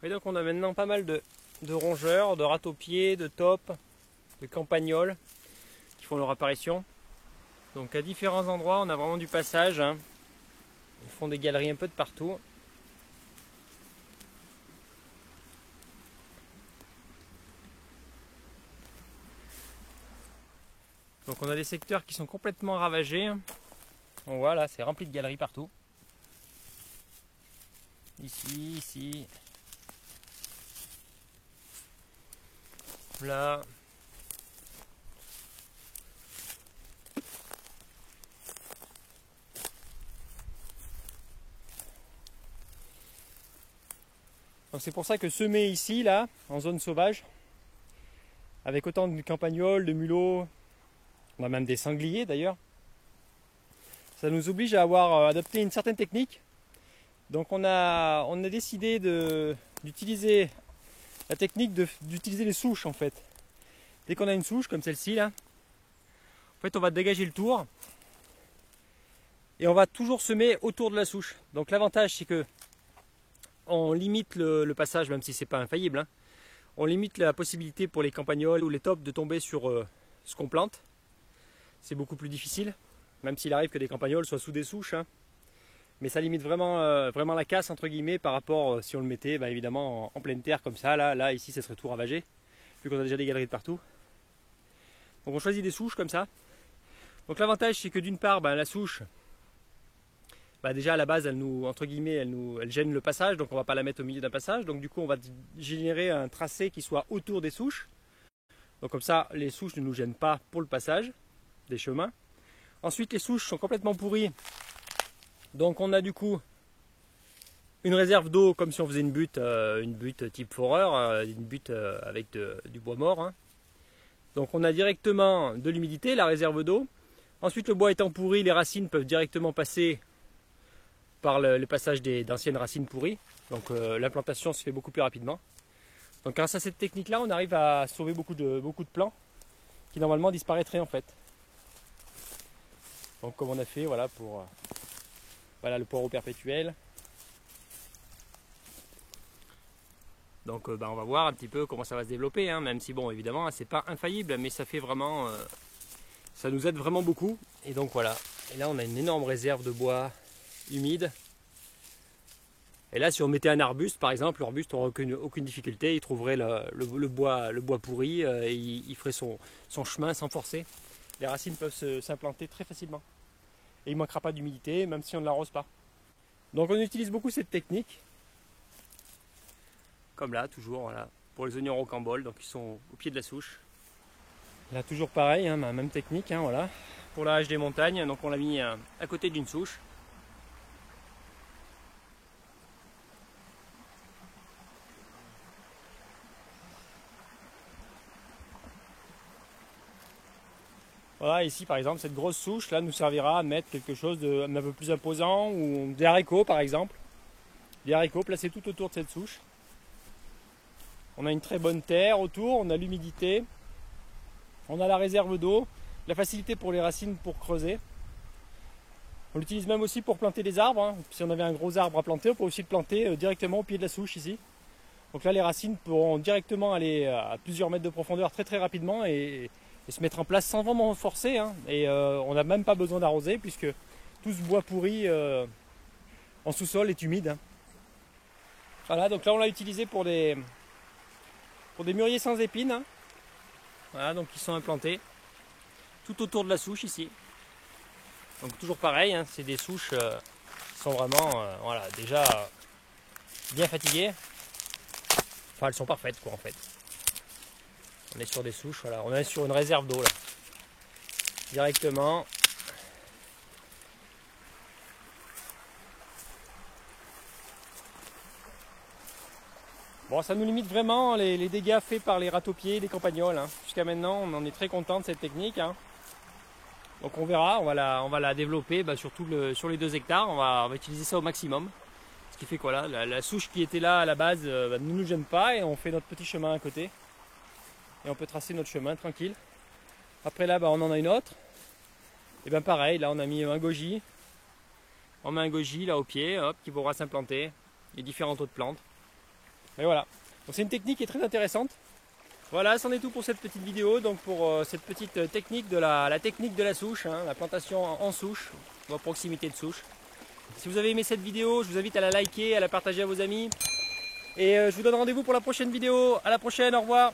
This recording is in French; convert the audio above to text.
Et donc on a maintenant pas mal de rongeurs, de râteaux-pieds, de taupes, de campagnols qui font leur apparition. Donc à différents endroits on a vraiment du passage, hein. Ils font des galeries un peu de partout. Donc on a des secteurs qui sont complètement ravagés. On voit là, c'est rempli de galeries partout. Ici, ici. Là. Donc c'est pour ça que semer ici, là, en zone sauvage, avec autant de campagnols, de mulots, on a même des sangliers d'ailleurs, ça nous oblige à avoir adopté une certaine technique. Donc on a décidé d'utiliser la technique d'utiliser les souches en fait. Dès qu'on a une souche comme celle-ci là, en fait on va dégager le tour et on va toujours semer autour de la souche. Donc l'avantage c'est que on limite le passage, même si c'est pas infaillible, hein. On limite la possibilité pour les campagnols ou les taupes de tomber sur ce qu'on plante. C'est beaucoup plus difficile, même s'il arrive que des campagnols soient sous des souches, hein. Mais ça limite vraiment, vraiment la casse entre guillemets par rapport si on le mettait évidemment en pleine terre comme ça. Là ici ça serait tout ravagé, vu qu'on a déjà des galeries de partout. Donc on choisit des souches comme ça. Donc l'avantage c'est que d'une part la souche, déjà à la base elle nous, entre guillemets, elle gêne le passage, donc on ne va pas la mettre au milieu d'un passage. Donc du coup on va générer un tracé qui soit autour des souches. Donc comme ça les souches ne nous gênent pas pour le passage des chemins. Ensuite les souches sont complètement pourries. Donc on a du coup une réserve d'eau comme si on faisait une butte type foreur, une butte avec du bois mort, hein. Donc on a directement de l'humidité, la réserve d'eau. Ensuite le bois étant pourri, les racines peuvent directement passer par le passage d'anciennes racines pourries. Donc l'implantation se fait beaucoup plus rapidement. Donc grâce à cette technique là on arrive à sauver beaucoup de plants qui normalement disparaîtraient en fait. Donc comme on a fait voilà pour le poireau perpétuel. Donc on va voir un petit peu comment ça va se développer, hein, même si bon évidemment c'est pas infaillible, mais ça fait vraiment ça nous aide vraiment beaucoup. Et donc voilà, et là on a une énorme réserve de bois humide. Et là si on mettait un arbuste par exemple, l'arbuste n'aurait aucune difficulté, il trouverait le bois pourri et il ferait son chemin sans forcer. Les racines peuvent s'implanter très facilement. Et il ne manquera pas d'humidité même si on ne l'arrose pas. Donc on utilise beaucoup cette technique. Comme là, toujours, voilà, pour les oignons rocambole, donc ils sont au pied de la souche. Là, toujours pareil, hein, même technique, hein, voilà. Pour la hache des montagnes, donc on l'a mis à côté d'une souche. Voilà, ici par exemple, cette grosse souche là nous servira à mettre quelque chose d'un peu plus imposant, ou des haricots par exemple. Des haricots placés tout autour de cette souche. On a une très bonne terre autour, on a l'humidité, on a la réserve d'eau, la facilité pour les racines pour creuser. On l'utilise même aussi pour planter des arbres, hein. Si on avait un gros arbre à planter, on peut aussi le planter directement au pied de la souche ici. Donc là les racines pourront directement aller à plusieurs mètres de profondeur très rapidement et se mettre en place sans vraiment forcer, hein. Et on n'a même pas besoin d'arroser puisque tout ce bois pourri en sous-sol est humide, hein. Voilà, donc là on l'a utilisé pour des mûriers sans épines, hein. Voilà, donc ils sont implantés tout autour de la souche ici. Donc toujours pareil, hein, c'est des souches qui sont vraiment voilà, déjà bien fatiguées. Enfin elles sont parfaites quoi en fait. On est sur des souches, voilà, on est sur une réserve d'eau là. Directement. Bon, ça nous limite vraiment les dégâts faits par les râteaux-pieds, les campagnols, hein. Jusqu'à maintenant, on en est très content de cette technique, hein. Donc on verra, on va la développer sur les 2 hectares, on va utiliser ça au maximum. Ce qui fait quoi là, la souche qui était là à la base ne nous gêne pas et on fait notre petit chemin à côté. Et on peut tracer notre chemin tranquille. Après là, on en a une autre. Et bien pareil, là on a mis un goji. On met un goji là au pied, hop, qui pourra s'implanter. Et différentes autres plantes. Mais voilà, c'est une technique qui est très intéressante. Voilà, c'en est tout pour cette petite vidéo, donc pour cette petite technique de la technique de la souche, hein, la plantation en souche, ou à proximité de souche. Si vous avez aimé cette vidéo, je vous invite à la liker, à la partager à vos amis. Et je vous donne rendez-vous pour la prochaine vidéo. À la prochaine, au revoir.